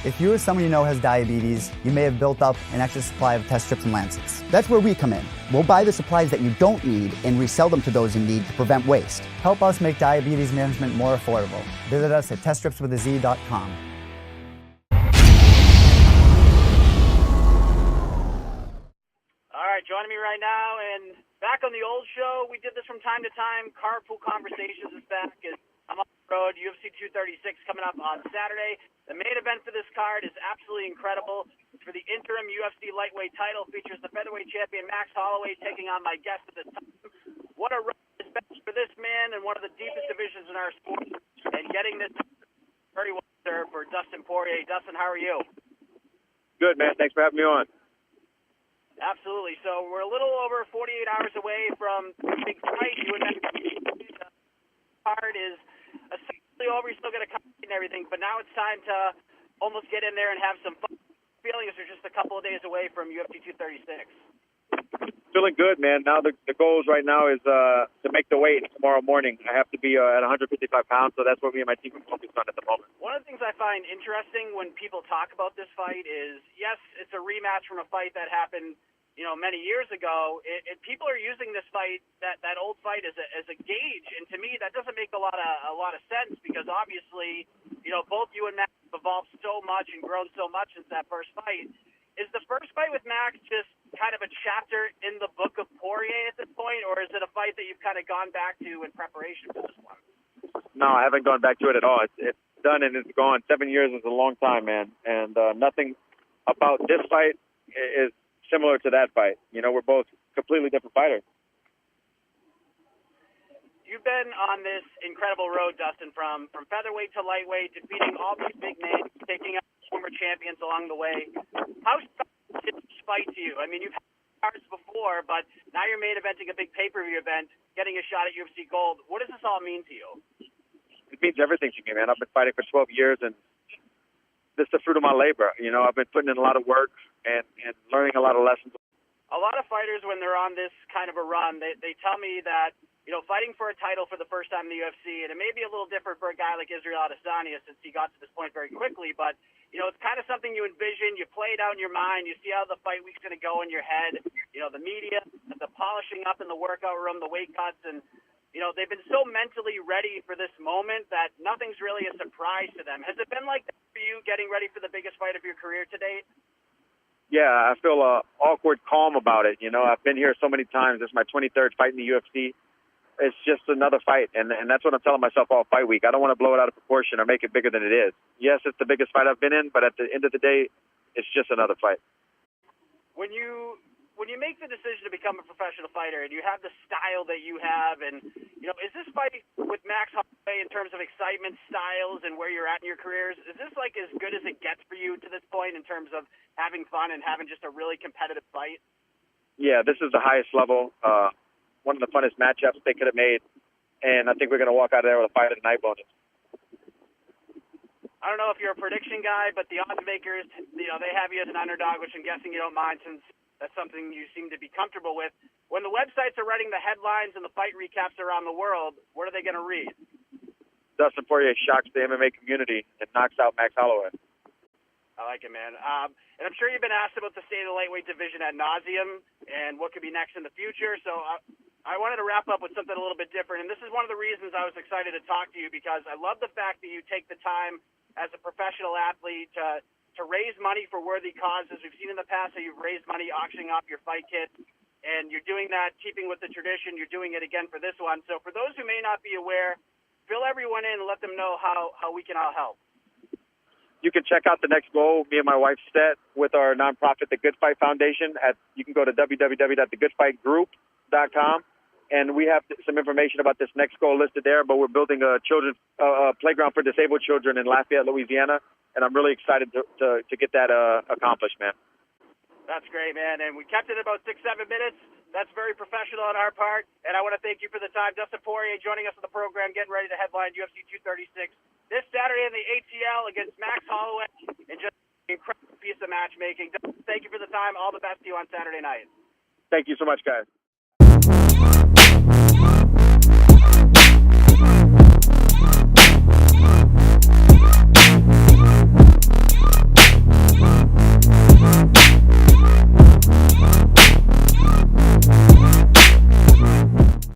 If you or someone you know has diabetes, you may have built up an extra supply of test strips and lancets. That's where we come in. We'll buy the supplies that you don't need and resell them to those in need to prevent waste. Help us make diabetes management more affordable. Visit us at teststripswithaz.com. All right, joining me right now, and back on the old show, we did this from time to time. Carpool Conversations is back. I'm on the road. UFC 236 coming up on Saturday. The main event for this card is absolutely incredible. It's for the interim UFC lightweight title. Features the featherweight champion Max Holloway taking on my guest at this time. What a run this best for this man in one of the deepest divisions in our sport, and getting this very well deserved for Dustin Poirier. Dustin, how are you? Good, man. Thanks for having me on. Absolutely. So we're a little over 48 hours away from the big fight. You and Max card is essentially over. You're still going to compete and everything, but now it's time to almost get in there and have some fun. Feelings are just a couple of days away from UFC 236. Feeling good, man. Now the goals right now is to make the weight tomorrow morning. I have to be at 155 pounds, so that's what me and my team are focused on at the moment. One of the things I find interesting when people talk about this fight is, yes, it's a rematch from a fight that happened, many years ago. People are using this fight, that old fight, as a gauge, and to me that doesn't make a lot of sense, because obviously, both you and Max have evolved so much and grown so much since that first fight. Is the first fight with Max just kind of a chapter in the book of Poirier at this point, or is it a fight that you've kind of gone back to in preparation for this one? No, I haven't gone back to it at all. It's done and it's gone. 7 years is a long time, man, and nothing about this fight is similar to that fight. We're both completely different fighters. You've been on this incredible road, Dustin, from featherweight to lightweight, defeating all these big names, taking out former champions along the way. How special is this fight to you? I mean, you've had cards before, but now you're main eventing a big pay-per-view event, getting a shot at UFC Gold. What does this all mean to you? It means everything to me, man. I've been fighting for 12 years, and this is the fruit of my labor. I've been putting in a lot of work and learning a lot of lessons. A lot of fighters, when they're on this kind of a run, they tell me that, fighting for a title for the first time in the UFC, and it may be a little different for a guy like Israel Adesanya since he got to this point very quickly, but, it's kind of something you envision, you play it out in your mind, you see how the fight week's going to go in your head, the media, the polishing up in the workout room, the weight cuts, and, they've been so mentally ready for this moment that nothing's really a surprise to them. Has it been like that for you, getting ready for the biggest fight of your career to date? Yeah, I feel awkward calm about it. I've been here so many times. This is my 23rd fight in the UFC. It's just another fight, and that's what I'm telling myself all fight week. I don't want to blow it out of proportion or make it bigger than it is. Yes, it's the biggest fight I've been in, but at the end of the day, it's just another fight. When you make the decision to become a professional fighter and you have the style that you have, and is this fight with Max Holloway in terms of excitement, styles, and where you're at in your careers, is this like as good as it gets for you to this point in terms of having fun and having just a really competitive fight? Yeah, this is the highest level. One of the funnest matchups they could have made, and I think we're going to walk out of there with a fight of the night bonus. I don't know if you're a prediction guy, but the odds makers, they have you as an underdog, which I'm guessing you don't mind since that's something you seem to be comfortable with. When the websites are writing the headlines and the fight recaps around the world, what are they going to read? Dustin Poirier shocks the MMA community and knocks out Max Holloway. I like it, man. And I'm sure you've been asked about the state of the lightweight division ad nauseum and what could be next in the future. So I wanted to wrap up with something a little bit different. And this is one of the reasons I was excited to talk to you, because I love the fact that you take the time as a professional athlete to raise money for worthy causes. We've seen in the past how you've raised money auctioning off your fight kit, and you're doing that, keeping with the tradition. You're doing it again for this one. So for those who may not be aware, fill everyone in and let them know how we can all help. You can check out the next goal me and my wife set with our nonprofit, The Good Fight Foundation. You can go to www.thegoodfightgroup.com, and we have some information about this next goal listed there. But we're building a children's playground for disabled children in Lafayette, Louisiana, and I'm really excited to get that accomplished, man. That's great, man. And we kept it about 6-7 minutes. That's very professional on our part, and I want to thank you for the time. Dustin Poirier joining us on the program, getting ready to headline UFC 236 this Saturday in the ATL against Max Holloway, and just an incredible piece of matchmaking. Dustin, thank you for the time. All the best to you on Saturday night. Thank you so much, guys.